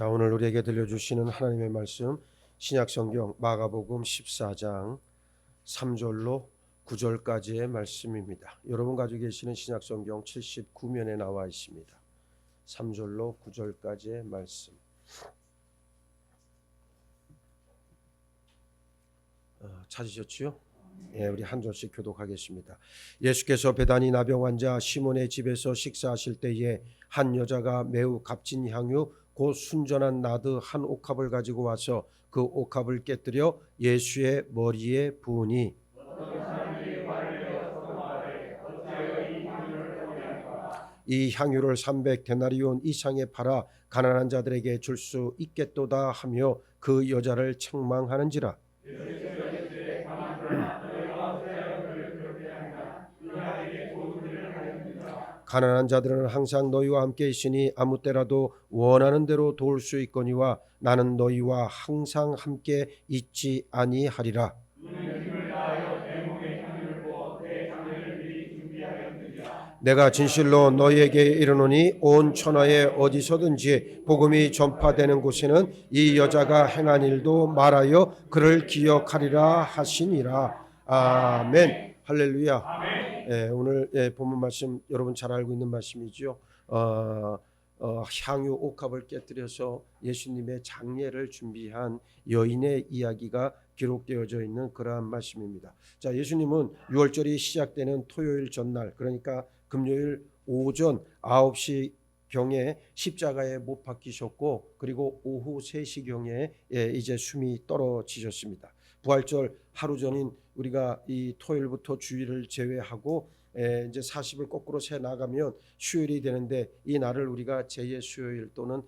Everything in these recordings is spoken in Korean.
자, 오늘 우리에게 들려주시는 하나님의 말씀 신약성경 마가복음 14장 3절로 9절까지의 말씀입니다. 여러분 가지고 계시는 신약성경 79면에 나와 있습니다. 3절로 9절까지의 말씀. 찾으셨지요? 예, 우리 한 절씩 교독하겠습니다. 예수께서 베다니 나병 환자 시몬의 집에서 식사하실 때에 한 여자가 매우 값진 향유 곧 순전한 나드 한 옥합을 가지고 와서 그 옥합을 깨뜨려 예수의 머리에 부으니 이 향유를 300데나리온 이상에 팔아 가난한 자들에게 줄 수 있겠도다 하며 그 여자를 책망하는지라. 가난한 자들은 항상 너희와 함께 있으니 아무 때라도 원하는 대로 도울 수 있거니와 나는 너희와 항상 함께 있지 아니하리라. 내가 진실로 너희에게 이르노니 온 천하에 어디서든지 복음이 전파되는 곳에는 이 여자가 행한 일도 말하여 그를 기억하리라 하시니라. 아멘. 할렐루야. 아멘. 오늘 본문 말씀 여러분 잘 알고 있는 말씀이죠. 향유 옥합을 깨뜨려서 예수님의 장례를 준비한 여인의 이야기가 기록되어져 있는 그러한 말씀입니다. 자, 예수님은 유월절이 시작되는 토요일 전날, 그러니까 금요일 오전 9시 경에 십자가에 못 박히셨고, 그리고 오후 3시 경에 이제 숨이 떨어지셨습니다. 부활절 하루 전인 우리가 이 토요일부터 주일을 제외하고 이제 40을 거꾸로 세 나가면 수요일이 되는데, 이 날을 우리가 제의 수요일 또는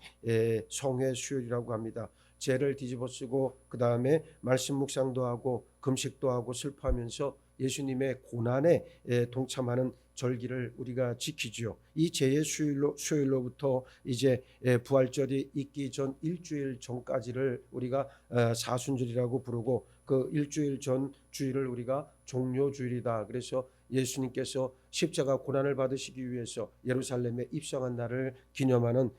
성회 수요일이라고 합니다. 죄를 뒤집어쓰고 그 다음에 말씀 묵상도 하고 금식도 하고 슬퍼하면서 예수님의 고난에 동참하는 절기를 우리가 지키죠. 이 제의 수요일로부터 이제 부활절이 있기 전 일주일 전까지를 우리가 사순절이라고 부르고, 그 일주일 전 주일을 우리가 종료주일이다. 그래서 예수님께서 십자가 고난을 받으시기 위해서 예루살렘에 입성한 날을 기념하는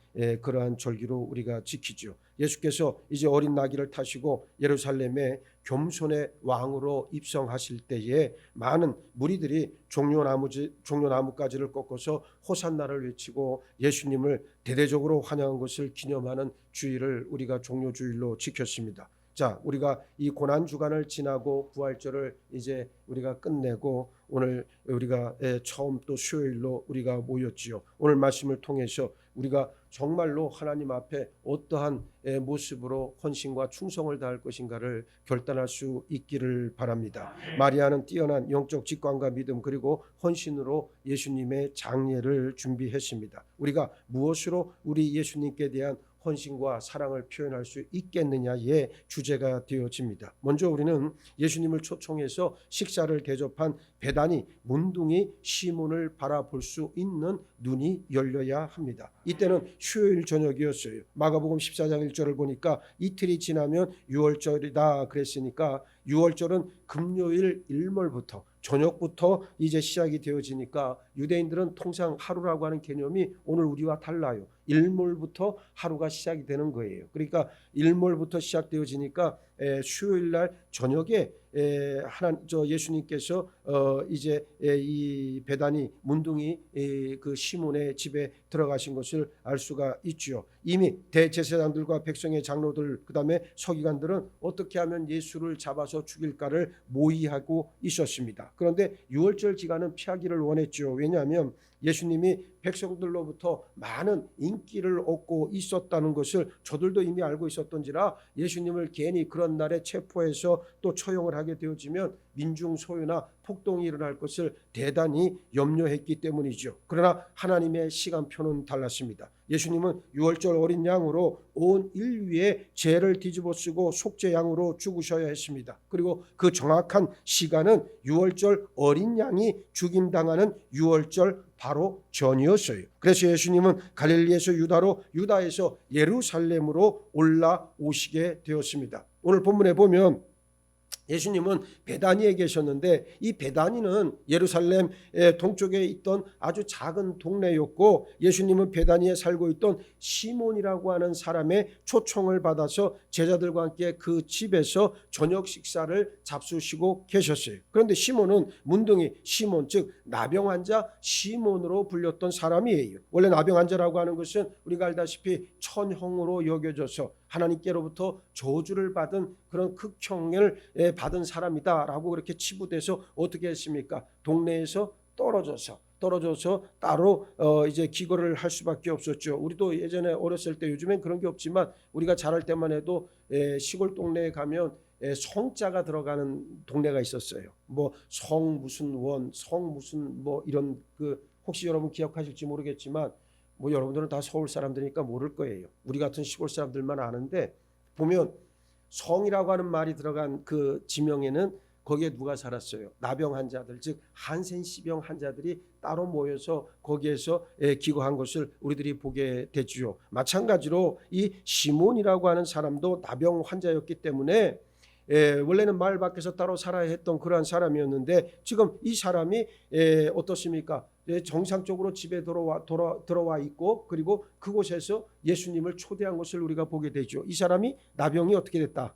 그러한 절기로 우리가 지키죠. 예수께서 이제 어린 나귀를 타시고 예루살렘에 겸손의 왕으로 입성하실 때에 많은 무리들이 종려나무가지를 꺾어서 호산나를 외치고 예수님을 대대적으로 환영한 것을 기념하는 주일을 우리가 종료주일로 지켰습니다. 자, 우리가 이 고난 주간을 지나고 부활절을 이제 우리가 끝내고 오늘 우리가 처음 또 수요일로 우리가 모였지요. 오늘 말씀을 통해서 우리가 정말로 하나님 앞에 어떠한 모습으로 헌신과 충성을 다할 것인가를 결단할 수 있기를 바랍니다. 마리아는 뛰어난 영적 직관과 믿음 그리고 헌신으로 예수님의 장례를 준비했습니다. 우리가 무엇으로 우리 예수님께 대한 헌신과 사랑을 표현할 수 있겠느냐의 주제가 되어집니다. 먼저 우리는 예수님을 초청해서 식사를 대접한 베다니 문둥이 시몬을 바라볼 수 있는 눈이 열려야 합니다. 이때는 수요일 저녁이었어요. 마가복음 14장 1절을 보니까 이틀이 지나면 유월절이다 그랬으니까 유월절은 금요일 일몰부터 저녁부터 이제 시작이 되어지니까 유대인들은 통상 하루라고 하는 개념이 오늘 우리와 달라요. 일몰부터 하루가 시작이 되는 거예요. 그러니까 일몰부터 시작되어지니까 수요일 날 저녁에 예수님께서 이제 이 베다니 문둥이 그 시몬의 집에 들어가신 것을 알 수가 있죠. 이미 대제사장들과 백성의 장로들 그다음에 서기관들은 어떻게 하면 예수를 잡아서 죽일까를 모의하고 있었습니다. 그런데 유월절 기간은 피하기를 원했죠. 왜냐하면 예수님이 백성들로부터 많은 인기를 얻고 있었다는 것을 저들도 이미 알고 있었던지라 예수님을 괜히 그런 날에 체포해서 또 처형을 하게 되어지면 민중 소유나 폭동이 일어날 것을 대단히 염려했기 때문이죠. 그러나 하나님의 시간표는 달랐습니다. 예수님은 유월절 어린 양으로 온 인류의 죄를 뒤집어쓰고 속죄양으로 죽으셔야 했습니다. 그리고 그 정확한 시간은 유월절 어린 양이 죽임당하는 유월절 바로 전이었어요. 그래서 예수님은 갈릴리에서 유다로, 유다에서 예루살렘으로 올라오시게 되었습니다. 오늘 본문에 보면 예수님은 베다니에 계셨는데 이 베다니는 예루살렘 동쪽에 있던 아주 작은 동네였고 예수님은 베다니에 살고 있던 시몬이라고 하는 사람의 초청을 받아서 제자들과 함께 그 집에서 저녁 식사를 잡수시고 계셨어요. 그런데 시몬은 문둥이 시몬, 즉 나병 환자 시몬으로 불렸던 사람이에요. 원래 나병 환자라고 하는 것은 우리가 알다시피 천형으로 여겨져서 하나님께로부터 저주를 받은 그런 극형을 받은 사람이다라고 그렇게 치부돼서 어떻게 했습니까? 동네에서 떨어져서 따로 이제 기거를 할 수밖에 없었죠. 우리도 예전에 어렸을 때, 요즘엔 그런 게 없지만 우리가 자랄 때만 해도 시골 동네에 가면 성자가 들어가는 동네가 있었어요. 뭐 성 무슨 원, 성 무슨 뭐 이런 그 혹시 여러분 기억하실지 모르겠지만 뭐 여러분들은 다 서울 사람들이니까 모를 거예요. 우리 같은 시골 사람들만 아는데 보면 성이라고 하는 말이 들어간 그 지명에는 거기에 누가 살았어요? 나병 환자들, 즉 한센시병 환자들이 따로 모여서 거기에서 기거한 것을 우리들이 보게 되죠. 마찬가지로 이 시몬이라고 하는 사람도 나병 환자였기 때문에 원래는 마을 밖에서 따로 살아야 했던 그러한 사람이었는데 지금 이 사람이 어떻습니까? 정상적으로 집에 들어와 있고 그리고 그곳에서 예수님을 초대한 것을 우리가 보게 되죠. 이 사람이 나병이 어떻게 됐다?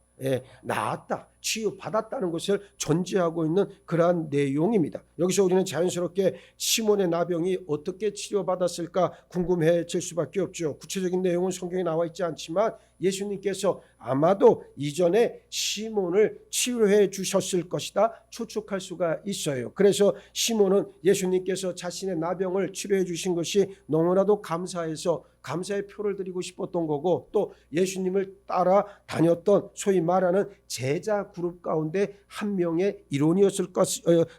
나았다, 치유받았다는 것을 전제하고 있는 그러한 내용입니다. 여기서 우리는 자연스럽게 시몬의 나병이 어떻게 치료받았을까 궁금해질 수밖에 없죠. 구체적인 내용은 성경에 나와 있지 않지만 예수님께서 아마도 이전에 시몬을 치료해 주셨을 것이다 추측할 수가 있어요. 그래서 시몬은 예수님께서 자신의 나병을 치료해 주신 것이 너무나도 감사해서 감사의 표를 드리고 싶었던 거고, 또 예수님을 따라 다녔던 소위 말하는 제자 그룹 가운데 한 명의 일원이었을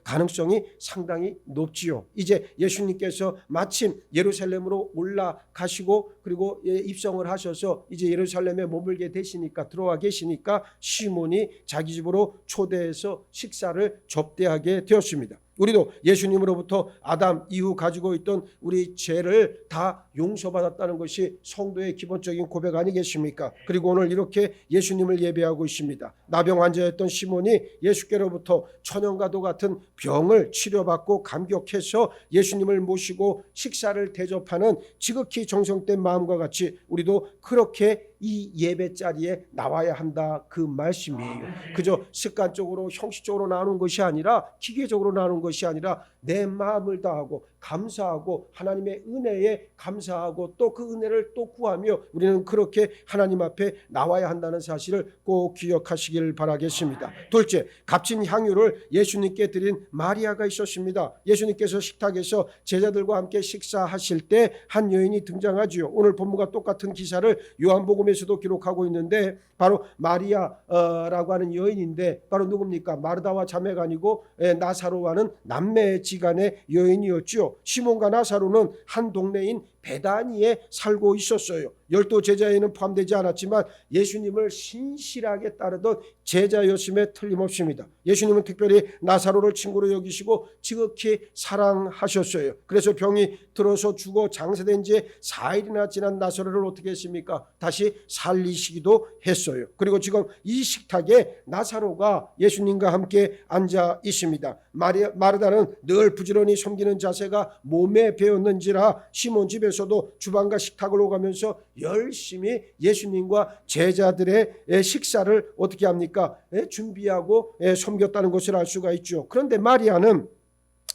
가능성이 상당히 높지요. 이제 예수님께서 마침 예루살렘으로 올라가시고 그리고 입성을 하셔서 이제 예루살렘에 머물게 되시니까, 들어와 계시니까 시몬이 자기 집으로 초대해서 식사를 접대하게 되었습니다. 우리도 예수님으로부터 아담 이후 가지고 있던 우리 죄를 다 용서받았다는 것이 성도의 기본적인 고백 아니겠습니까? 그리고 오늘 이렇게 예수님을 예배하고 있습니다. 나병 환자였던 시몬이 예수께로부터 천연과도 같은 병을 치료받고 감격해서 예수님을 모시고 식사를 대접하는 지극히 정성된 마음과 같이 우리도 그렇게 이 예배 자리에 나와야 한다, 그 말씀이에요. 그저 습관적으로 형식적으로 나오는 것이 아니라, 기계적으로 나오는 것이 아니라 내 마음을 다하고 감사하고 하나님의 은혜에 감사하고 또 그 은혜를 또 구하며 우리는 그렇게 하나님 앞에 나와야 한다는 사실을 꼭 기억하시길 바라겠습니다. 둘째, 값진 향유를 예수님께 드린 마리아가 있었습니다. 예수님께서 식탁에서 제자들과 함께 식사하실 때 한 여인이 등장하지요. 오늘 본문과 똑같은 기사를 요한복음에서도 기록하고 있는데 바로 마리아라고 하는 여인인데, 바로 누굽니까? 마르다와 자매가 아니고 나사로와는 남매지간의 여인이었죠. 시몬과 나사로는 한 동네인 베다니에 살고 있었어요. 12 제자에는 포함되지 않았지만 예수님을 신실하게 따르던 제자였음에 틀림없습니다. 예수님은 특별히 나사로를 친구로 여기시고 지극히 사랑하셨어요. 그래서 병이 들어서 죽어 장사된 지 4일이나 지난 나사로를 어떻게 했습니까? 다시 살리시기도 했어요. 그리고 지금 이 식탁에 나사로가 예수님과 함께 앉아 있습니다. 마르다는 늘 부지런히 섬기는 자세가 몸에 배었는지라 시몬 집에서도 주방과 식탁을 오가면서 열심히 예수님과 제자들의 식사를 어떻게 합니까? 준비하고 섬겼다는 것을 알 수가 있죠. 그런데 마리아는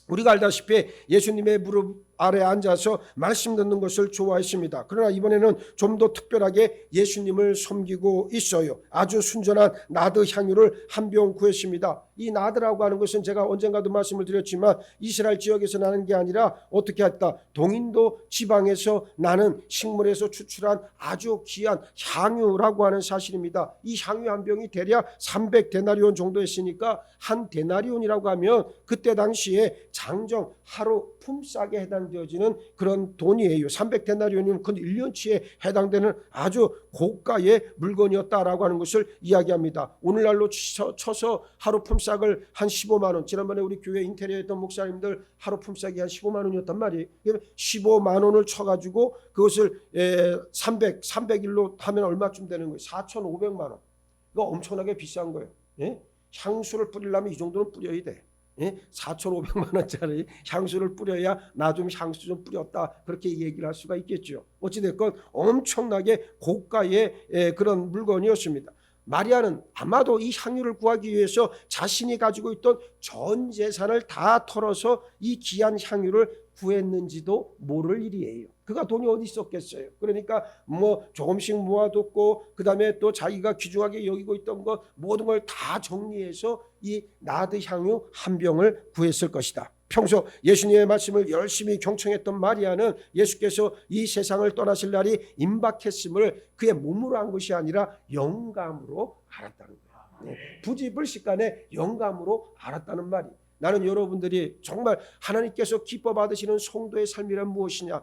우리가 알다시피 예수님의 무릎 아래 앉아서 말씀 듣는 것을 좋아했습니다. 그러나 이번에는 좀 더 특별하게 예수님을 섬기고 있어요. 아주 순전한 나드 향유를 한 병 구했습니다. 이 나드라고 하는 것은 제가 언젠가도 말씀을 드렸지만 이스라엘 지역에서 나는 게 아니라 어떻게 했다? 동인도 지방에서 나는 식물에서 추출한 아주 귀한 향유라고 하는 사실입니다. 이 향유 한 병이 대략 300데나리온 정도 했으니까 한 데나리온이라고 하면 그때 당시에 장정 하루 품삯에 해당되어지는 그런 돈이에요. 300데나리온이면 그 1년치에 해당되는 아주 고가의 물건이었다라고 하는 것을 이야기합니다. 오늘날로 쳐서 하루 품삯을 한 15만 원. 지난번에 우리 교회 인테리어 했던 목사님들 하루 품삯이 한 15만 원이었단 말이에요. 15만 원을 쳐가지고 그것을 300일로 하면 얼마쯤 되는 거예요? 4,500만 원. 이거 엄청나게 비싼 거예요. 예? 향수를 뿌리려면 이 정도는 뿌려야 돼. 4,500만 원짜리 향수를 뿌려야 나 좀 향수 좀 뿌렸다 그렇게 얘기를 할 수가 있겠죠. 어찌됐건 엄청나게 고가의 그런 물건이었습니다. 마리아는 아마도 이 향유를 구하기 위해서 자신이 가지고 있던 전 재산을 다 털어서 이 귀한 향유를 구했는지도 모를 일이에요. 그가 돈이 어디 있었겠어요. 그러니까 뭐 조금씩 모아뒀고 그다음에 또 자기가 귀중하게 여기고 있던 것 모든 걸 다 정리해서 이 나드 향유 한 병을 구했을 것이다. 평소 예수님의 말씀을 열심히 경청했던 마리아는 예수께서 이 세상을 떠나실 날이 임박했음을 그의 몸으로 한 것이 아니라 영감으로 알았다는 거예요. 부지불식간에 영감으로 알았다는 말이. 나는 여러분들이 정말 하나님께서 기뻐 받으시는 성도의 삶이란 무엇이냐?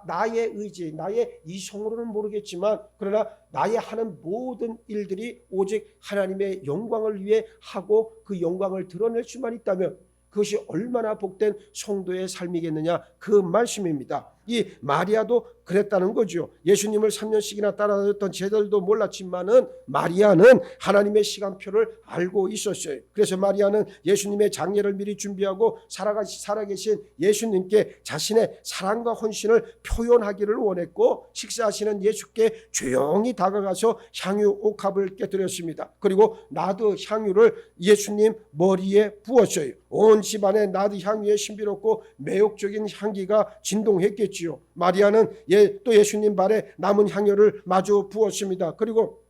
나의 의지, 나의 이성으로는 모르겠지만 그러나 나의 하는 모든 일들이 오직 하나님의 영광을 위해 하고 그 영광을 드러낼 수만 있다면 그것이 얼마나 복된 성도의 삶이겠느냐 그 말씀입니다. 이 마리아도 그랬다는 거죠. 예수님을 3년씩이나 따라다녔던 제자들도 몰랐지만은 마리아는 하나님의 시간표를 알고 있었어요. 그래서 마리아는 예수님의 장례를 미리 준비하고 살아계신 예수님께 자신의 사랑과 헌신을 표현하기를 원했고 식사하시는 예수께 조용히 다가가서 향유 옥합을 깨뜨렸습니다. 그리고 나드 향유를 예수님 머리에 부었어요. 온 집안에 나드 향유의 신비롭고 매혹적인 향기가 진동했겠지요. 마리아는 또 예수님 발에 남은 향유를 마주 부었습니다. 그리고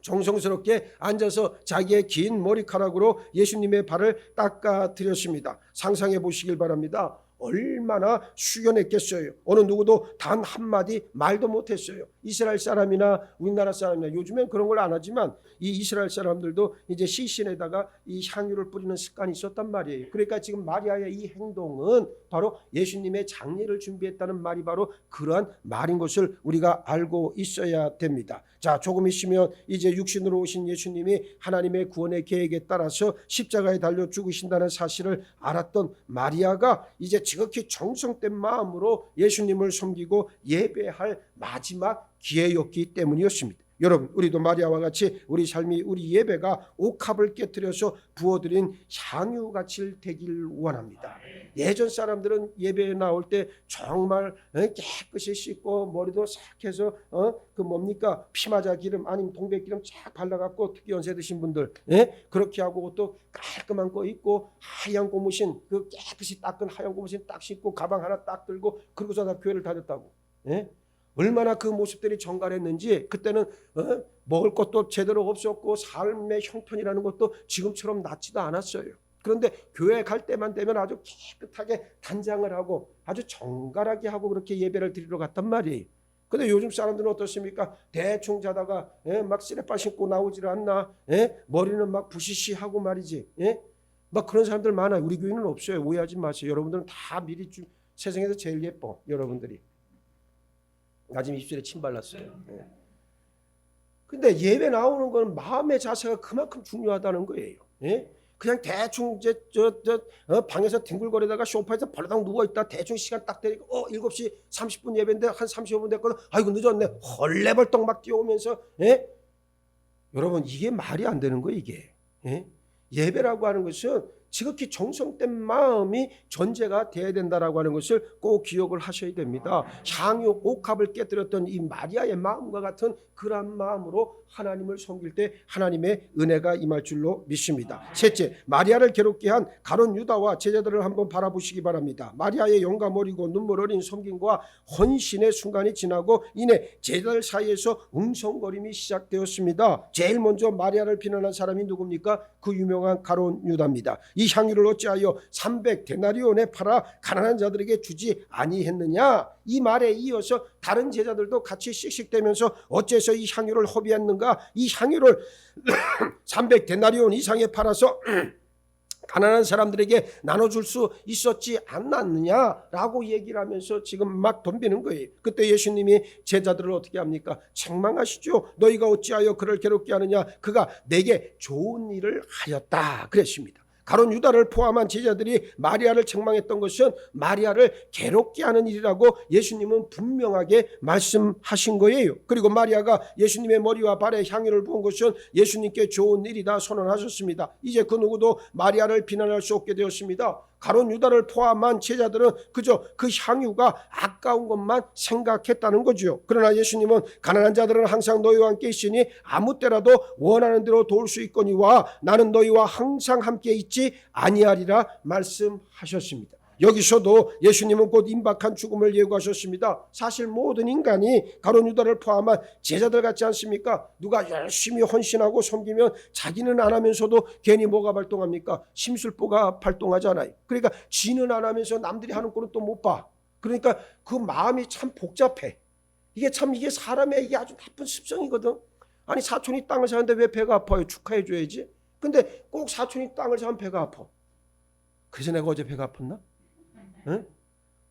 정성스럽게 앉아서 자기의 긴 머리카락으로 예수님의 발을 닦아드렸습니다. 상상해 보시길 바랍니다. 얼마나 숙연했겠어요. 어느 누구도 단 한마디 말도 못했어요. 이스라엘 사람이나 우리나라 사람이나 요즘엔 그런 걸 안 하지만 이 이스라엘 사람들도 이제 시신에다가 이 향유를 뿌리는 습관이 있었단 말이에요. 그러니까 지금 마리아의 이 행동은 바로 예수님의 장례를 준비했다는 말이 바로 그러한 말인 것을 우리가 알고 있어야 됩니다. 자, 조금 있으면 이제 육신으로 오신 예수님이 하나님의 구원의 계획에 따라서 십자가에 달려 죽으신다는 사실을 알았던 마리아가 이제 지극히 정성된 마음으로 예수님을 섬기고 예배할 마지막 기회였기 때문이었습니다. 여러분, 우리도 마리아와 같이 우리 삶이 우리 예배가 옥합을 깨뜨려서 부어드린 향유같이 되길 원합니다. 예전 사람들은 예배에 나올 때 정말 깨끗이 씻고 머리도 싹 해서 그 뭡니까 피마자 기름 아니면 동백기름 쫙 발라갖고 특히 연세 드신 분들 그렇게 하고 또 깔끔한 거 입고 하얀 고무신 그 깨끗이 닦은 하얀 고무신 딱 신고 가방 하나 딱 들고 그러고서 다 교회를 다녔다고. 얼마나 그 모습들이 정갈했는지 그때는 먹을 것도 제대로 없었고 삶의 형편이라는 것도 지금처럼 낮지도 않았어요. 그런데 교회 갈 때만 되면 아주 깨끗하게 단장을 하고 아주 정갈하게 하고 그렇게 예배를 드리러 갔단 말이에요. 근데 요즘 사람들은 어떻습니까? 대충 자다가 막 쓰레빠 신고 나오질 않나? 머리는 막 부시시하고 말이지. 막 그런 사람들 많아요. 우리 교회는 없어요. 오해하지 마세요. 여러분들은 다 미리 세상에서 제일 예뻐. 여러분들이. 나 지금 입술에 침 발랐어요. 근데 예배 나오는 건 마음의 자세가 그만큼 중요하다는 거예요. 그냥 대충 방에서 뒹굴거리다가 소파에서 벌렁 누워있다 대충 시간 딱 되니까 7시 30분 예배인데 한 35분 됐거든. 아이고 늦었네. 헐레벌떡 막 뛰어오면서 여러분 이게 말이 안 되는 거예요. 이게 예배라고 하는 것은 지극히 정성된 마음이 전제가 돼야 된다라고 하는 것을 꼭 기억을 하셔야 됩니다. 향유 옥합을 깨뜨렸던 이 마리아의 마음과 같은 그러한 마음으로 하나님을 섬길 때 하나님의 은혜가 임할 줄로 믿습니다. 셋째, 마리아를 괴롭게 한 가룟 유다와 제자들을 한번 바라보시기 바랍니다. 마리아의 영감 어리고 눈물 어린 섬김과 헌신의 순간이 지나고 이내 제자들 사이에서 웅성거림이 시작되었습니다. 제일 먼저 마리아를 비난한 사람이 누굽니까? 그 유명한 가룟 유다입니다. 이 향유를 어찌하여 300데나리온에 팔아 가난한 자들에게 주지 아니했느냐? 이 말에 이어서 다른 제자들도 같이 씩씩대면서 어째서 이 향유를 허비했는가? 이 향유를 300데나리온 이상에 팔아서 가난한 사람들에게 나눠줄 수 있었지 않았느냐라고 얘기를 하면서 지금 막 덤비는 거예요. 그때 예수님이 제자들을 어떻게 합니까? 책망하시죠. 너희가 어찌하여 그를 괴롭게 하느냐? 그가 내게 좋은 일을 하였다 그랬습니다. 가룟 유다를 포함한 제자들이 마리아를 책망했던 것은 마리아를 괴롭게 하는 일이라고 예수님은 분명하게 말씀하신 거예요. 그리고 마리아가 예수님의 머리와 발에 향유를 부은 것은 예수님께 좋은 일이다 선언하셨습니다. 이제 그 누구도 마리아를 비난할 수 없게 되었습니다. 가룟 유다를 포함한 제자들은 그저 그 향유가 아까운 것만 생각했다는 거죠. 그러나 예수님은 가난한 자들은 항상 너희와 함께 있으니 아무 때라도 원하는 대로 도울 수 있거니와 나는 너희와 항상 함께 있지 아니하리라 말씀하셨습니다. 여기서도 예수님은 곧 임박한 죽음을 예고하셨습니다. 사실 모든 인간이 가룟 유다를 포함한 제자들 같지 않습니까? 누가 열심히 헌신하고 섬기면 자기는 안 하면서도 괜히 뭐가 발동합니까? 심술보가 발동하잖아요. 그러니까 지는 안 하면서 남들이 하는 꼴은 또 못 봐. 그러니까 그 마음이 참 복잡해. 이게 사람의 이게 아주 나쁜 습성이거든. 아니 사촌이 땅을 사는데 왜 배가 아파요? 축하해 줘야지. 근데 꼭 사촌이 땅을 사면 배가 아파. 그래서 내가 어제 배가 아팠나? 응?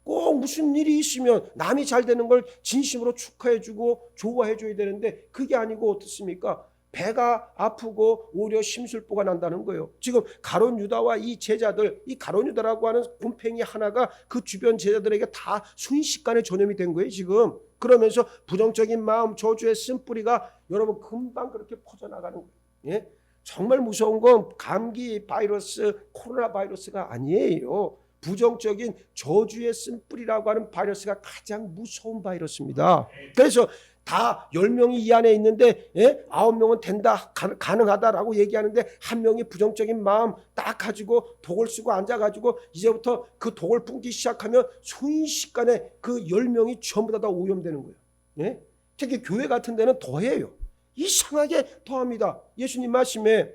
꼭 무슨 일이 있으면 남이 잘 되는 걸 진심으로 축하해주고 좋아해줘야 되는데 그게 아니고 어떻습니까? 배가 아프고 오히려 심술보가 난다는 거예요. 지금 가룟 유다와 이 제자들, 이 가룟 유다라고 하는 곰팽이 하나가 그 주변 제자들에게 다 순식간에 전염이 된 거예요 지금. 그러면서 부정적인 마음, 저주의 쓴뿌리가 여러분 금방 그렇게 퍼져나가는 거예요. 예? 정말 무서운 건 감기 바이러스, 코로나 바이러스가 아니에요. 부정적인 저주의 쓴뿌리라고 하는 바이러스가 가장 무서운 바이러스입니다. 그래서 다 10명이 이 안에 있는데 9명은 된다, 가능하다라고 얘기하는데 한 명이 부정적인 마음 딱 가지고 독을 쓰고 앉아가지고 이제부터 그 독을 뿜기 시작하면 순식간에 그 10명이 전부 다 오염되는 거예요. 예? 특히 교회 같은 데는 더해요. 이상하게 더합니다. 예수님 말씀에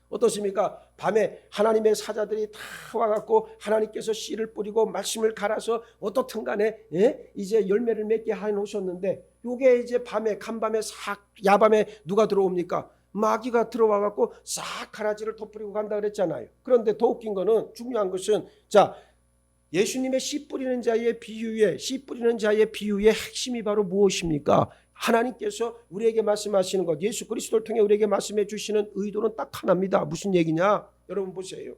어떻습니까? 밤에 하나님의 사자들이 다 와갖고 하나님께서 씨를 뿌리고 말씀을 갈아서 어떻든 간에 이제 열매를 맺게 해놓으셨는데 요게 이제 밤에 간밤에 싹 야밤에 누가 들어옵니까? 마귀가 들어와갖고 싹 가라지를 덮으리고 간다 그랬잖아요. 그런데 더 웃긴 거는 중요한 것은 자 예수님의 씨 뿌리는 자의 비유의 핵심이 바로 무엇입니까? 하나님께서 우리에게 말씀하시는 것, 예수 그리스도를 통해 우리에게 말씀해 주시는 의도는 딱 하나입니다. 무슨 얘기냐? 여러분 보세요.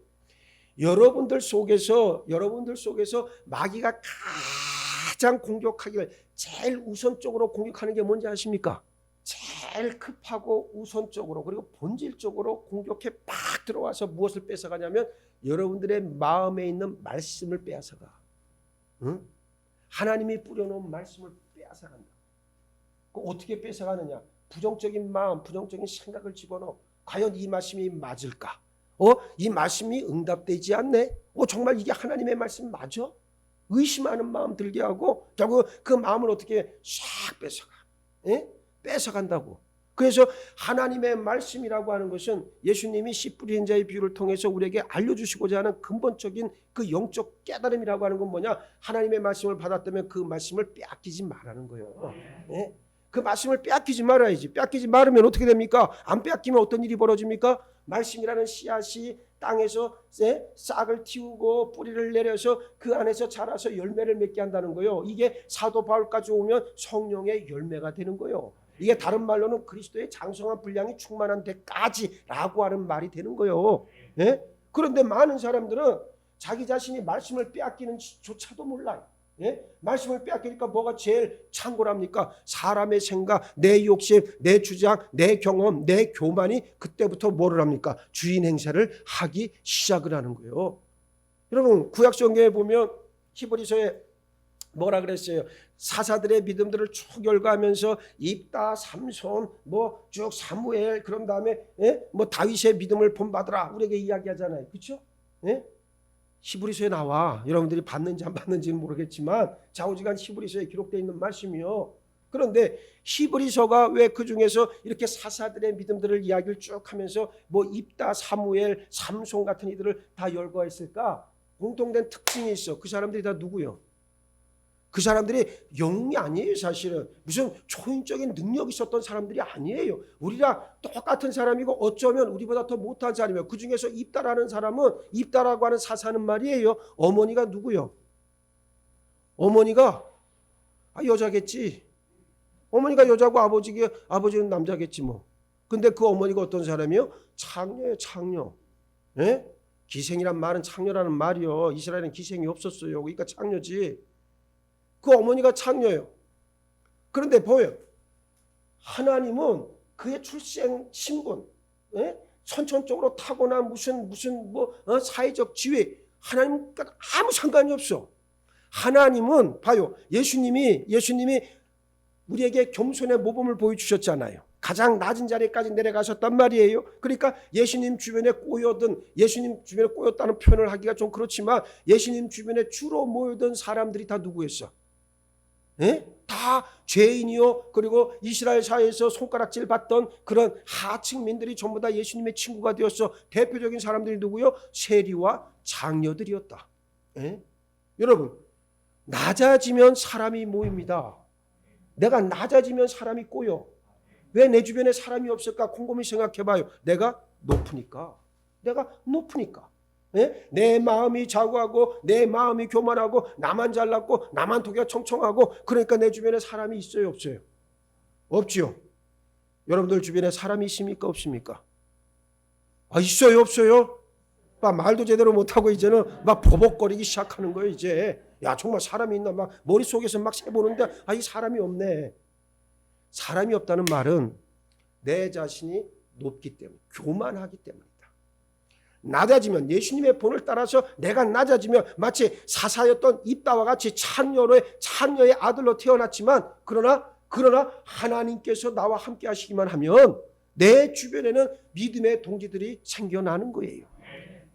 여러분들 속에서 마귀가 가장 공격하기를 제일 우선적으로 공격하는 게 뭔지 아십니까? 제일 급하고 우선적으로 그리고 본질적으로 공격해 팍 들어와서 무엇을 뺏어가냐면 여러분들의 마음에 있는 말씀을 빼앗아가. 응? 하나님이 뿌려놓은 말씀을 빼앗아간다. 어떻게 뺏어가느냐? 부정적인 마음, 부정적인 생각을 집어넣어. 과연 이 말씀이 맞을까? 이 말씀이 응답되지 않네? 정말 이게 하나님의 말씀 맞아? 의심하는 마음 들게 하고 결국 그 마음을 어떻게 싹 뺏어가. 뺏어간다고. 그래서 하나님의 말씀이라고 하는 것은 예수님이 씨 뿌리는 자의 비유를 통해서 우리에게 알려주시고자 하는 근본적인 그 영적 깨달음이라고 하는 건 뭐냐? 하나님의 말씀을 받았다면 그 말씀을 빼앗기지 말라는 거예요. 그 말씀을 빼앗기지 말아야지. 빼앗기지 말으면 어떻게 됩니까? 안 빼앗기면 어떤 일이 벌어집니까? 말씀이라는 씨앗이 땅에서 싹을 틔우고 뿌리를 내려서 그 안에서 자라서 열매를 맺게 한다는 거예요. 이게 사도 바울까지 오면 성령의 열매가 되는 거예요. 이게 다른 말로는 그리스도의 장성한 분량이 충만한 데까지라고 하는 말이 되는 거예요. 그런데 많은 사람들은 자기 자신이 말씀을 빼앗기는 조차도 몰라요. 말씀을 빼앗기니까 뭐가 제일 창궐합니까? 사람의 생각, 내 욕심, 내 주장, 내 경험, 내 교만이 그때부터 뭐를 합니까? 주인 행세를 하기 시작을 하는 거예요. 여러분 구약 성경에 보면 히브리서에 뭐라 그랬어요? 사사들의 믿음들을 쭉 열거하면서 입다, 삼손, 쭉 사무엘, 그런 다음에 다윗의 믿음을 본받으라 우리에게 이야기하잖아요. 그렇죠? 히브리서에 나와. 여러분들이 봤는지 안 봤는지는 모르겠지만 좌우지간 히브리서에 기록되어 있는 말씀이요. 그런데 히브리서가 왜 그 중에서 이렇게 사사들의 믿음들을 이야기를 쭉 하면서 입다, 사무엘, 삼손 같은 이들을 다 열거했을까? 공통된 특징이 있어. 그 사람들이 다 누구요? 그 사람들이 영웅이 아니에요. 사실은 무슨 초인적인 능력이 있었던 사람들이 아니에요. 우리랑 똑같은 사람이고 어쩌면 우리보다 더 못한 사람이에요. 그 중에서 입다라는 사람은 입다라고 하는 사사는 말이에요. 어머니가 누구요? 어머니가 여자겠지. 어머니가 여자고 아버지는 남자겠지 뭐. 근데 그 어머니가 어떤 사람이요? 창녀예요. 창녀. 예? 기생이란 말은 창녀라는 말이요. 이스라엘은 기생이 없었어요. 그러니까 창녀지. 그 어머니가 창녀예요. 그런데 보여요. 하나님은 그의 출생 신분, 예? 선천적으로 타고난 무슨 사회적 지위, 하나님과 아무 상관이 없어. 하나님은 봐요. 예수님이 우리에게 겸손의 모범을 보여주셨잖아요. 가장 낮은 자리까지 내려가셨단 말이에요. 그러니까 예수님 주변에 꼬였다는 표현을 하기가 좀 그렇지만 예수님 주변에 주로 모여든 사람들이 다 누구였어? 예? 다 죄인이요. 그리고 이스라엘 사회에서 손가락질 받던 그런 하층민들이 전부 다 예수님의 친구가 되었어. 대표적인 사람들이 누구요? 세리와 장녀들이었다. 예? 여러분, 낮아지면 사람이 모입니다. 내가 낮아지면 사람이 꼬여. 왜 내 주변에 사람이 없을까? 곰곰이 생각해봐요. 내가 높으니까. 예? 내 마음이 자고하고 내 마음이 교만하고 나만 잘났고 나만 독야 청청하고 그러니까 내 주변에 사람이 있어요, 없어요? 없지요. 여러분들 주변에 사람이 있습니까, 없습니까? 있어요, 없어요? 말도 제대로 못하고 이제는 막 버벅거리기 시작하는 거예요. 이제 야 정말 사람이 있나 막 머릿속에서 막 세보는데 이 사람이 없네. 사람이 없다는 말은 내 자신이 높기 때문에, 교만하기 때문이다. 낮아지면, 예수님의 본을 따라서 내가 낮아지면 마치 사사였던 입다와 같이 찬녀의 아들로 태어났지만 그러나 하나님께서 나와 함께 하시기만 하면 내 주변에는 믿음의 동지들이 생겨나는 거예요.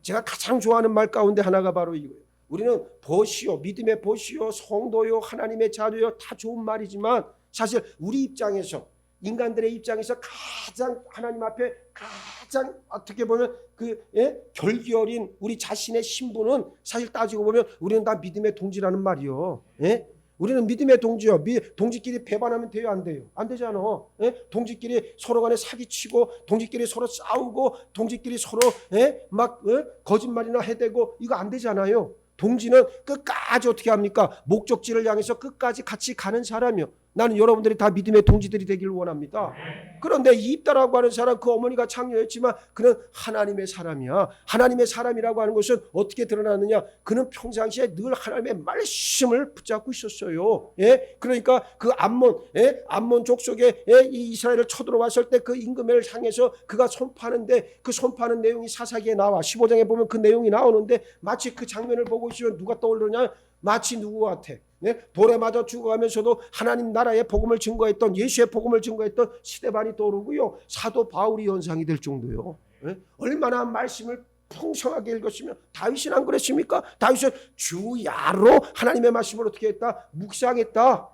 제가 가장 좋아하는 말 가운데 하나가 바로 이거예요. 우리는 보시오, 믿음의 보시오, 성도요, 하나님의 자녀요, 다 좋은 말이지만 사실 우리 입장에서, 인간들의 입장에서 가장 하나님 앞에 가장 어떻게 보면 결기 어린 우리 자신의 신분은 사실 따지고 보면 우리는 다 믿음의 동지라는 말이요. 예? 우리는 믿음의 동지요. 동지끼리 배반하면 돼요, 안 돼요? 안 되잖아. 예? 동지끼리 서로 간에 사기치고 동지끼리 서로 싸우고 동지끼리 서로 거짓말이나 해대고 이거 안 되잖아요. 동지는 끝까지 어떻게 합니까? 목적지를 향해서 끝까지 같이 가는 사람이요. 나는 여러분들이 다 믿음의 동지들이 되기를 원합니다. 그런데 입다라고 하는 사람, 그 어머니가 창녀였지만 그는 하나님의 사람이야. 하나님의 사람이라고 하는 것은 어떻게 드러나느냐? 그는 평상시에 늘 하나님의 말씀을 붙잡고 있었어요. 예? 그러니까 그 암몬 족속에 이 이스라엘을 쳐들어왔을 때 그 임금을 향해서 그가 선포하는데 그 선포하는 내용이 사사기에 나와. 15장에 보면 그 내용이 나오는데 마치 그 장면을 보고 있으면 누가 떠오르냐? 마치 누구 같아? 돌에 맞아 죽어가면서도 하나님 나라의 복음을 증거했던, 예수의 복음을 증거했던 스데반이 떠오르고요. 사도 바울이 연상이 될 정도요. 얼마나 말씀을 풍성하게 읽었으면. 다윗은 안 그랬습니까? 다윗은 주야로 하나님의 말씀을 어떻게 했다? 묵상했다.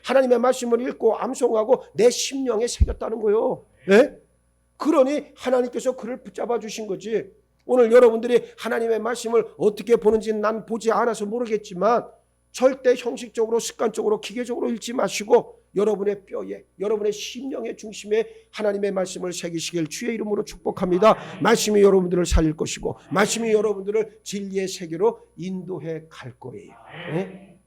하나님의 말씀을 읽고 암송하고 내 심령에 새겼다는 거요. 그러니 하나님께서 그를 붙잡아 주신 거지. 오늘 여러분들이 하나님의 말씀을 어떻게 보는지는 난 보지 않아서 모르겠지만 절대 형식적으로, 습관적으로, 기계적으로 읽지 마시고 여러분의 뼈에, 여러분의 심령의 중심에 하나님의 말씀을 새기시길 주의 이름으로 축복합니다. 말씀이 여러분들을 살릴 것이고 말씀이 여러분들을 진리의 세계로 인도해 갈 거예요. 네?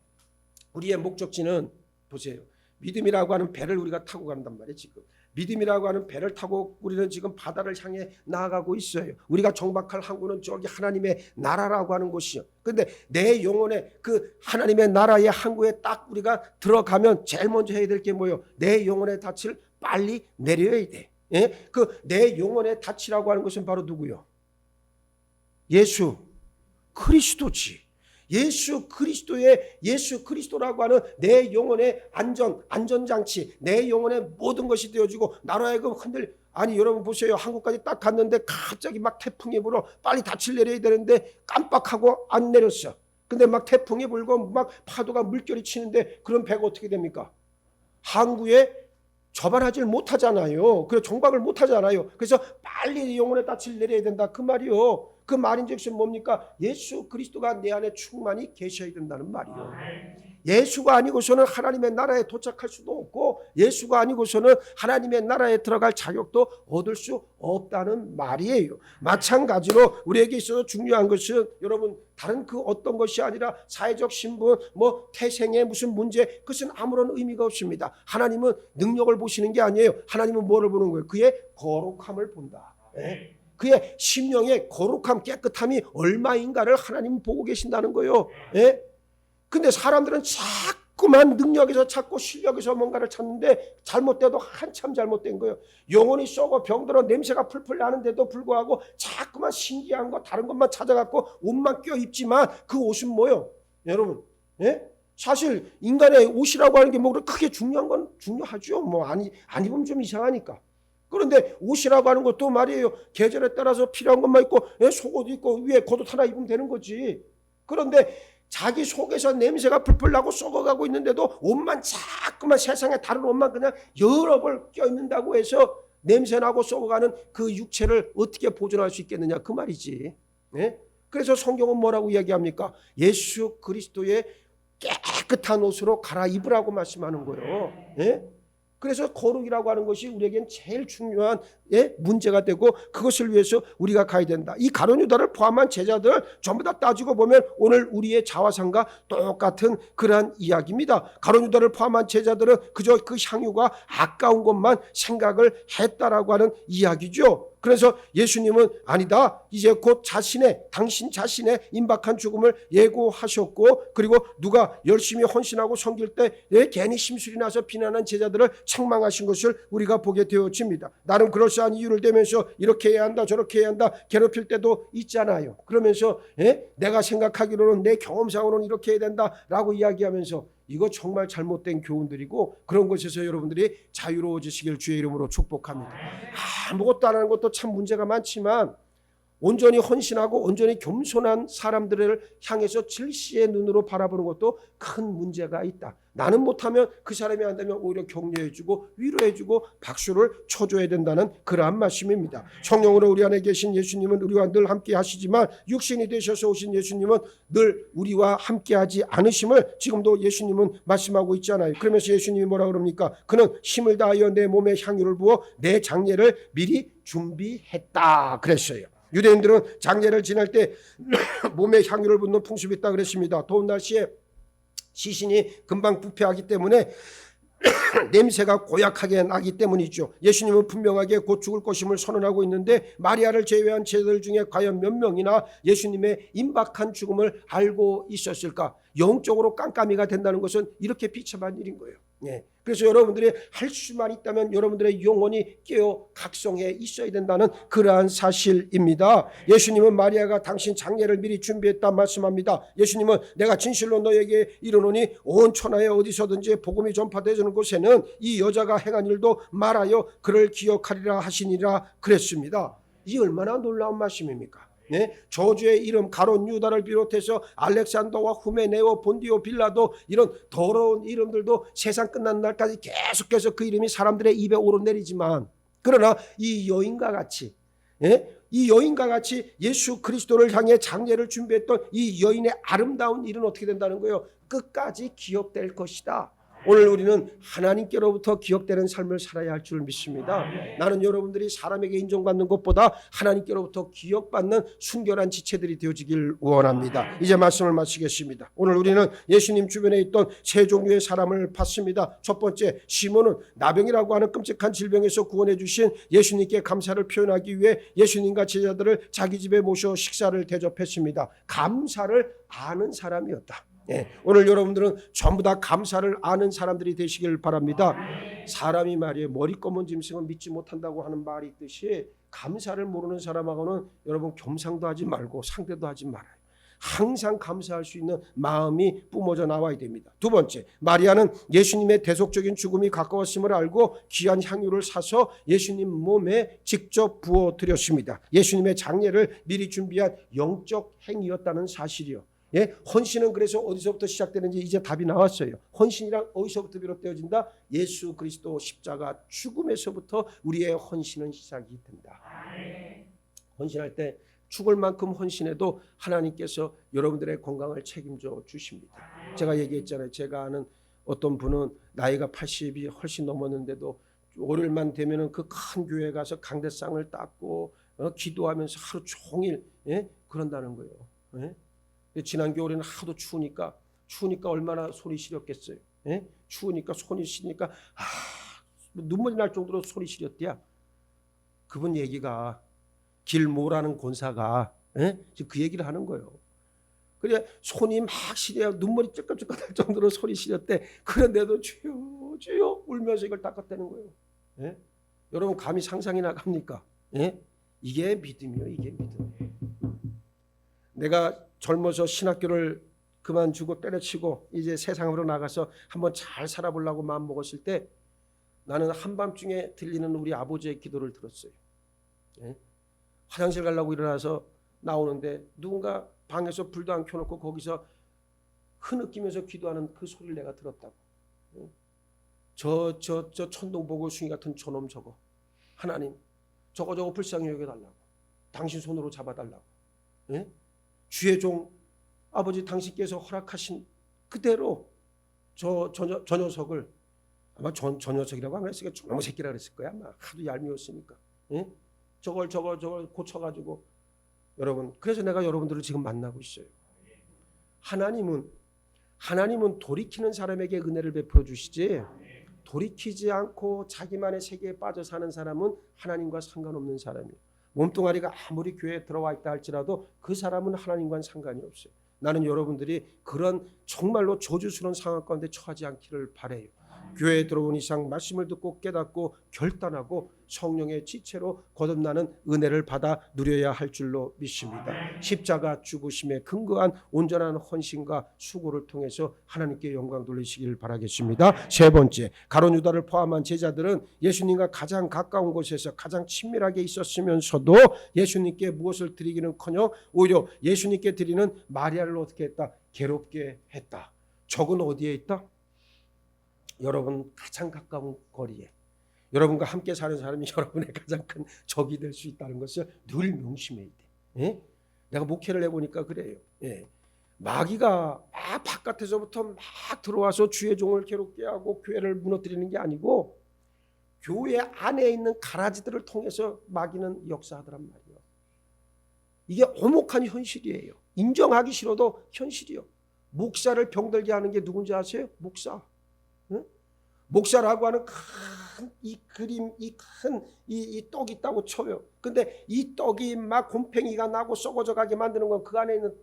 우리의 목적지는 보세요. 믿음이라고 하는 배를 우리가 타고 간단 말이에요. 지금 믿음이라고 하는 배를 타고 우리는 지금 바다를 향해 나아가고 있어요. 우리가 정박할 항구는 저기 하나님의 나라라고 하는 곳이요. 그런데 내 영혼의 그 하나님의 나라의 항구에 딱 우리가 들어가면 제일 먼저 해야 될 게 뭐예요? 내 영혼의 닻을 빨리 내려야 돼. 예? 그 내 영혼의 닻이라고 하는 것은 바로 누구요? 예수 그리스도지. 예수 그리스도라고 하는 내 영혼의 안전장치, 내 영혼의 모든 것이 되어지고 나로 하여금 아니 여러분 보세요. 한국까지 딱 갔는데 갑자기 막 태풍이 불어. 빨리 닻을 내려야 되는데 깜빡하고 안 내렸어. 근데 막 태풍이 불고 막 파도가 물결이 치는데 그런 배가 어떻게 됩니까? 항구에 접안하지 못하잖아요. 그래서 정박을 못하잖아요. 그래서 빨리 영혼의 닻을 내려야 된다 그 말이요. 그 말인즉슨 뭡니까? 예수 그리스도가 내 안에 충만히 계셔야 된다는 말이요. 예수가 아니고서는 하나님의 나라에 도착할 수도 없고 예수가 아니고서는 하나님의 나라에 들어갈 자격도 얻을 수 없다는 말이에요. 마찬가지로 우리에게 있어서 중요한 것은 여러분 다른 그 어떤 것이 아니라 사회적 신분, 태생의 무슨 문제, 그것은 아무런 의미가 없습니다. 하나님은 능력을 보시는 게 아니에요. 하나님은 뭐를 보는 거예요? 그의 거룩함을 본다. 그의 심령의 거룩함, 깨끗함이 얼마인가를 하나님은 보고 계신다는 거예요. 예? 근데 사람들은 자꾸만 능력에서 찾고 실력에서 뭔가를 찾는데 잘못돼도 한참 잘못된 거예요. 영혼이 썩어 병들어 냄새가 풀풀 나는데도 불구하고 자꾸만 신기한 거 다른 것만 찾아갖고 옷만 껴입지만 그 옷은 뭐예요? 여러분, 예? 사실 인간의 옷이라고 하는 게 뭐 크게 중요한 건 중요하죠. 뭐 안 입으면 좀 이상하니까. 그런데 옷이라고 하는 것도 말이에요. 계절에 따라서 필요한 것만 입고 속옷 입고 위에 겉옷 하나 입으면 되는 거지. 그런데 자기 속에서 냄새가 풀풀 나고 썩어가고 있는데도 옷만 자꾸만 세상에 다른 옷만 그냥 여러 벌 껴있는다고 해서 냄새나고 썩어가는 그 육체를 어떻게 보존할 수 있겠느냐 그 말이지. 네? 그래서 성경은 뭐라고 이야기합니까? 예수 그리스도의 깨끗한 옷으로 갈아입으라고 말씀하는 거예요. 네? 그래서 거룩이라고 하는 것이 우리에겐 제일 중요한 문제가 되고 그것을 위해서 우리가 가야 된다. 이 가룟 유다를 포함한 제자들 전부 다 따지고 보면 오늘 우리의 자화상과 똑같은 그러한 이야기입니다. 가룟 유다를 포함한 제자들은 그저 그 향유가 아까운 것만 생각을 했다라고 하는 이야기죠. 그래서 예수님은 아니다. 이제 곧 당신 자신의 임박한 죽음을 예고하셨고 그리고 누가 열심히 헌신하고 섬길 때 괜히 심술이 나서 비난한 제자들을 책망하신 것을 우리가 보게 되어집니다. 나름 그럴싸한 이유를 대면서 이렇게 해야 한다 저렇게 해야 한다 괴롭힐 때도 있잖아요. 그러면서 내가 생각하기로는 내 경험상으로는 이렇게 해야 된다라고 이야기하면서 이거 정말 잘못된 교훈들이고 그런 것에서 여러분들이 자유로워지시길 주의 이름으로 축복합니다. 아무것도 안 하는 것도 참 문제가 많지만 온전히 헌신하고 온전히 겸손한 사람들을 향해서 질시의 눈으로 바라보는 것도 큰 문제가 있다. 나는 못하면 그 사람이 한다면 오히려 격려해주고 위로해주고 박수를 쳐줘야 된다는 그러한 말씀입니다. 성령으로 우리 안에 계신 예수님은 우리와 늘 함께 하시지만 육신이 되셔서 오신 예수님은 늘 우리와 함께 하지 않으심을 지금도 예수님은 말씀하고 있잖아요. 그러면서 예수님이 뭐라 그럽니까? 그는 힘을 다하여 내 몸에 향유를 부어 내 장례를 미리 준비했다 그랬어요. 유대인들은 장례를 지낼 때 몸에 향유를 붓는 풍습이 있다 그랬습니다. 더운 날씨에 시신이 금방 부패하기 때문에 냄새가 고약하게 나기 때문이죠. 예수님은 분명하게 곧 죽을 것임을 선언하고 있는데 마리아를 제외한 제자들 중에 과연 몇 명이나 예수님의 임박한 죽음을 알고 있었을까? 영적으로 깜깜이가 된다는 것은 이렇게 비참한 일인 거예요. 그래서 여러분들이 할 수만 있다면 여러분들의 영혼이 깨어 각성해 있어야 된다는 그러한 사실입니다. 예수님은 마리아가 당신 장례를 미리 준비했다 말씀합니다. 예수님은 내가 진실로 너에게 이르노니 온 천하에 어디서든지 복음이 전파되는 곳에는 이 여자가 행한 일도 말하여 그를 기억하리라 하시니라 그랬습니다. 이 얼마나 놀라운 말씀입니까? 저주의 이름 가룟 유다를 비롯해서 알렉산더와 후메네오 본디오 빌라도 이런 더러운 이름들도 세상 끝나는 날까지 계속해서 그 이름이 사람들의 입에 오르내리지만 그러나 이 여인과 같이 예수 그리스도를 향해 장례를 준비했던 이 여인의 아름다운 일은 어떻게 된다는 거예요? 끝까지 기억될 것이다. 오늘 우리는 하나님께로부터 기억되는 삶을 살아야 할 줄 믿습니다. 나는 여러분들이 사람에게 인정받는 것보다 하나님께로부터 기억받는 순결한 지체들이 되어지길 원합니다. 이제 말씀을 마치겠습니다. 오늘 우리는 예수님 주변에 있던 세 종류의 사람을 봤습니다. 첫 번째, 시몬은 나병이라고 하는 끔찍한 질병에서 구원해 주신 예수님께 감사를 표현하기 위해 예수님과 제자들을 자기 집에 모셔 식사를 대접했습니다. 감사를 아는 사람이었다. 오늘 여러분들은 전부 다 감사를 아는 사람들이 되시길 바랍니다. 사람이 말이에요, 머리 검은 짐승은 믿지 못한다고 하는 말이 있듯이 감사를 모르는 사람하고는 여러분 겸상도 하지 말고 상대도 하지 말아요. 항상 감사할 수 있는 마음이 뿜어져 나와야 됩니다. 두 번째, 마리아는 예수님의 대속적인 죽음이 가까웠음을 알고 귀한 향유를 사서 예수님 몸에 직접 부어드렸습니다. 예수님의 장례를 미리 준비한 영적 행위였다는 사실이요. 헌신은 그래서 어디서부터 시작되는지 이제 답이 나왔어요. 헌신이란 어디서부터 비롯되어진다? 예수 그리스도 십자가 죽음에서부터 우리의 헌신은 시작이 된다. 헌신할 때 죽을 만큼 헌신해도 하나님께서 여러분들의 건강을 책임져 주십니다. 제가 얘기했잖아요. 제가 아는 어떤 분은 나이가 80이 훨씬 넘었는데도 월요일만 되면은 그 큰 교회 가서 강대상을 닦고 기도하면서 하루 종일 그런다는 거예요. 지난 겨울에는 하도 추우니까 얼마나 소리 시렸겠어요. 추우니까 손이 시리니까 눈물이 날 정도로 소리 시렸대야. 그분 얘기가 길 모라는 권사가 지금 그 얘기를 하는 거예요. 그래 손이 막 시려 눈물이 찔끔찔끔 날 정도로 소리 시렸대. 그런데도 주여 주여 울면서 이걸 닦았다는 거예요. 예? 여러분 감히 상상이 나갑니까? 예? 이게 믿음이요. 이게 믿음. 내가 젊어서 신학교를 그만두고 때려치고 이제 세상으로 나가서 한번 잘 살아보려고 마음먹었을 때 나는 한밤중에 들리는 우리 아버지의 기도를 들었어요. 예? 화장실 가려고 일어나서 나오는데 누군가 방에서 불도 안 켜놓고 거기서 흐느끼면서 기도하는 그 소리를 내가 들었다고. 예? 저 천둥보고 숭이 같은 저놈 저거 하나님 저거 불쌍히 여겨달라고 당신 손으로 잡아달라고. 예? 주의 종 아버지 당신께서 허락하신 그대로 저 녀석을 아마 저 녀석이라고 안 그랬으니까 저놈의 새끼라 그랬을 거야. 아마 하도 얄미웠으니까. 예? 저걸 고쳐가지고 여러분 그래서 내가 여러분들을 지금 만나고 있어요. 하나님은 돌이키는 사람에게 은혜를 베풀어 주시지 돌이키지 않고 자기만의 세계에 빠져 사는 사람은 하나님과 상관없는 사람이에요. 몸뚱아리가 아무리 교회에 들어와 있다 할지라도 그 사람은 하나님과는 상관이 없어요. 나는 여러분들이 그런 정말로 저주스러운 상황 가운데 처하지 않기를 바라요. 교회에 들어온 이상 말씀을 듣고 깨닫고 결단하고 성령의 지체로 거듭나는 은혜를 받아 누려야 할 줄로 믿습니다. 십자가 죽으심에 근거한 온전한 헌신과 수고를 통해서 하나님께 영광 돌리시길 바라겠습니다. 세 번째, 가룟 유다를 포함한 제자들은 예수님과 가장 가까운 곳에서 가장 친밀하게 있었으면서도 예수님께 무엇을 드리기는커녕 오히려 예수님께 드리는 마리아를 어떻게 했다? 괴롭게 했다. 적은 어디에 있다? 여러분 가장 가까운 거리에 여러분과 함께 사는 사람이 여러분의 가장 큰 적이 될 수 있다는 것을 늘 명심해야 돼. 예? 내가 목회를 해보니까 그래요. 예. 마귀가 막 바깥에서부터 막 들어와서 주의 종을 괴롭게 하고 교회를 무너뜨리는 게 아니고 교회 안에 있는 가라지들을 통해서 마귀는 역사하더란 말이에요. 이게 오목한 현실이에요. 인정하기 싫어도 현실이요. 목사를 병들게 하는 게 누군지 아세요? 목사. 응? 목사라고 하는 큰 이 그림, 이 큰 이 떡이 있다고 쳐요. 근데 이 떡이 막 곰팡이가 나고 썩어져 가게 만드는 건 그 안에 있는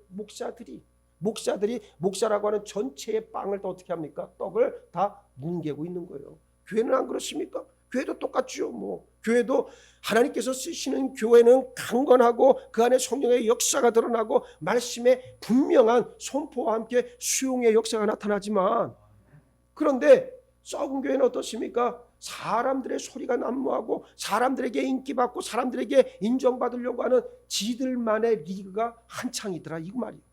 목사들이 목사라고 하는 전체의 빵을 또 어떻게 합니까? 떡을 다 뭉개고 있는 거예요. 교회는 안 그렇습니까? 교회도 똑같죠. 뭐 교회도 하나님께서 쓰시는 교회는 강건하고 그 안에 성령의 역사가 드러나고 말씀의 분명한 선포와 함께 수용의 역사가 나타나지만 그런데 썩은 교회는 어떻습니까? 사람들의 소리가 난무하고 사람들에게 인기받고 사람들에게 인정받으려고 하는 지들만의 리그가 한창이더라 이거 말이에요.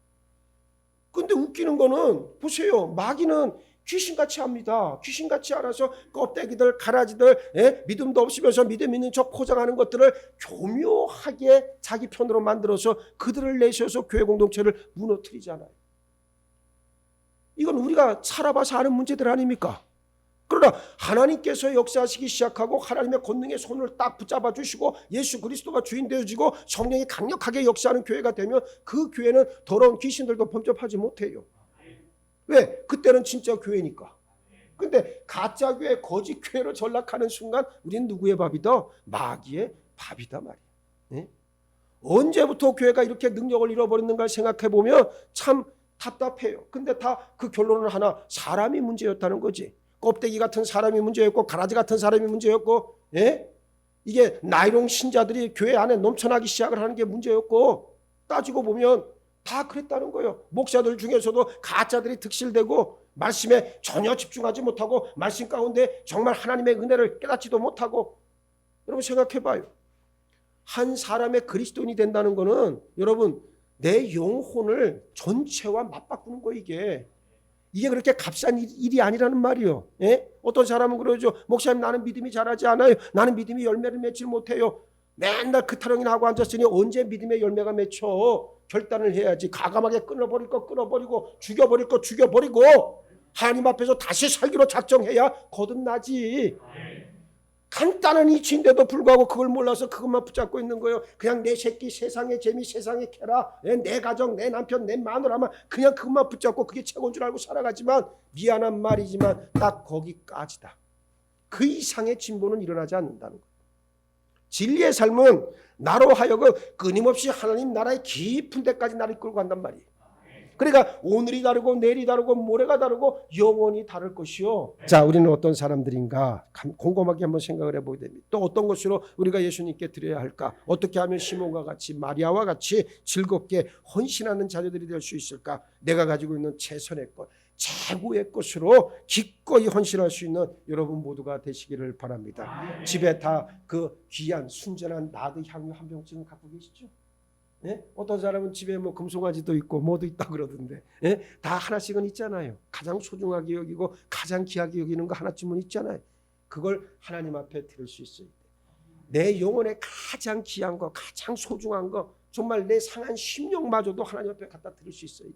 근데 웃기는 거는 보세요. 마귀는 귀신같이 합니다. 귀신같이 알아서 껍데기들 가라지들 믿음도 없으면서 믿음 있는 척 포장하는 것들을 교묘하게 자기 편으로 만들어서 그들을 내세워서 교회 공동체를 무너뜨리잖아요. 이건 우리가 살아봐서 아는 문제들 아닙니까? 그러나 하나님께서 역사하시기 시작하고 하나님의 권능의 손을 딱 붙잡아 주시고 예수 그리스도가 주인 되어지고 성령이 강력하게 역사하는 교회가 되면 그 교회는 더러운 귀신들도 범접하지 못해요. 왜? 그때는 진짜 교회니까. 근데 가짜 교회, 거짓 교회로 전락하는 순간 우리는 누구의 밥이다? 마귀의 밥이다 말이에요. 네? 언제부터 교회가 이렇게 능력을 잃어버렸는가 생각해 보면 참 답답해요. 근데 다 그 결론은 하나, 사람이 문제였다는 거지. 껍데기 같은 사람이 문제였고 가라지 같은 사람이 문제였고, 예? 이게 나이롱 신자들이 교회 안에 넘쳐나기 시작을 하는 게 문제였고, 따지고 보면 다 그랬다는 거예요. 목사들 중에서도 가짜들이 득실되고 말씀에 전혀 집중하지 못하고 말씀 가운데 정말 하나님의 은혜를 깨닫지도 못하고. 여러분 생각해봐요. 한 사람의 그리스도인이 된다는 거는 여러분 내 영혼을 전체와 맞바꾸는 거. 이게 그렇게 값싼 일이 아니라는 말이요. 예? 어떤 사람은 그러죠. 목사님 나는 믿음이 자라지 않아요. 나는 믿음이 열매를 맺지 못해요. 맨날 그 타령이나 하고 앉았으니 언제 믿음의 열매가 맺혀. 결단을 해야지. 가감하게 끊어버릴 거 끊어버리고 죽여버릴 거 죽여버리고 하나님 앞에서 다시 살기로 작정해야 거듭나지. 간단한 이치인데도 불구하고 그걸 몰라서 그것만 붙잡고 있는 거예요. 그냥 내 새끼 세상의 재미 세상의 캐라, 내 가정 내 남편 내 마누라만 그냥 그것만 붙잡고 그게 최고인 줄 알고 살아가지만 미안한 말이지만 딱 거기까지다. 그 이상의 진보는 일어나지 않는다는 거예요. 진리의 삶은 나로 하여금 끊임없이 하나님 나라의 깊은 데까지 나를 끌고 간단 말이에요. 그러니까 오늘이 다르고 내일이 다르고 모레가 다르고 영원히 다를 것이요. 자, 우리는 어떤 사람들인가 곰곰하게 한번 생각을 해보게 됩니다. 또 어떤 것으로 우리가 예수님께 드려야 할까? 어떻게 하면 시몬과 같이 마리아와 같이 즐겁게 헌신하는 자녀들이 될 수 있을까? 내가 가지고 있는 최선의 것, 최고의 것으로 기꺼이 헌신할 수 있는 여러분 모두가 되시기를 바랍니다. 집에 다 그 귀한 순전한 나드 향유 한 병쯤 갖고 계시죠? 예? 어떤 사람은 집에 뭐 금송아지도 있고 뭐도 있다 그러던데, 예? 다 하나씩은 있잖아요. 가장 소중하게 여기고 가장 귀하게 여기는 거 하나쯤은 있잖아요. 그걸 하나님 앞에 드릴 수 있어야 돼. 내 영혼의 가장 귀한 거, 가장 소중한 거, 정말 내 상한 심령마저도 하나님 앞에 갖다 드릴 수 있어야 돼.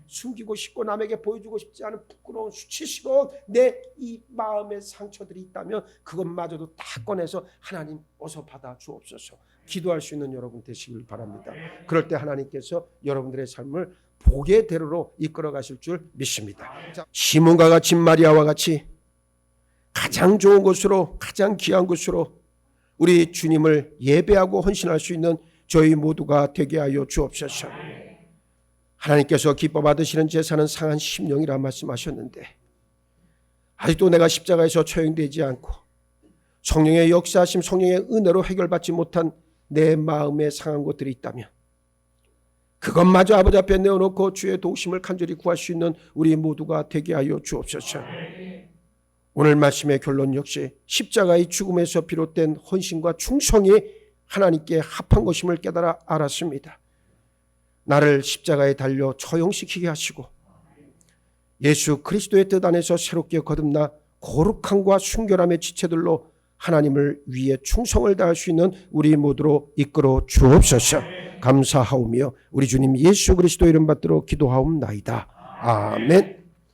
숨기고 싶고 남에게 보여주고 싶지 않은 부끄러운 수치스러운 내 이 마음의 상처들이 있다면 그것마저도 다 꺼내서 하나님 어서 받아 주옵소서 기도할 수 있는 여러분 되시길 바랍니다. 그럴 때 하나님께서 여러분들의 삶을 복의 대로로 이끌어 가실 줄 믿습니다. 시몬과 같이 마리아와 같이 가장 좋은 것으로 가장 귀한 것으로 우리 주님을 예배하고 헌신할 수 있는 저희 모두가 되게 하여 주옵소서. 하나님께서 기뻐 받으시는 제사는 상한 심령이라 말씀하셨는데 아직도 내가 십자가에서 처형되지 않고 성령의 역사하심 성령의 은혜로 해결받지 못한 내 마음에 상한 것들이 있다면 그것마저 아버지 앞에 내어놓고 주의 도우심을 간절히 구할 수 있는 우리 모두가 되게 하여 주옵소서. 오늘 말씀의 결론 역시 십자가의 죽음에서 비롯된 헌신과 충성이 하나님께 합한 것임을 깨달아 알았습니다. 나를 십자가에 달려 처형시키게 하시고 예수 그리스도의 뜻 안에서 새롭게 거듭나 거룩함과 순결함의 지체들로 하나님을 위해 충성을 다할 수 있는 우리 모두로 이끌어 주옵소서. 감사하오며 우리 주님 예수 그리스도 이름 받들어 기도하옵나이다. 아멘.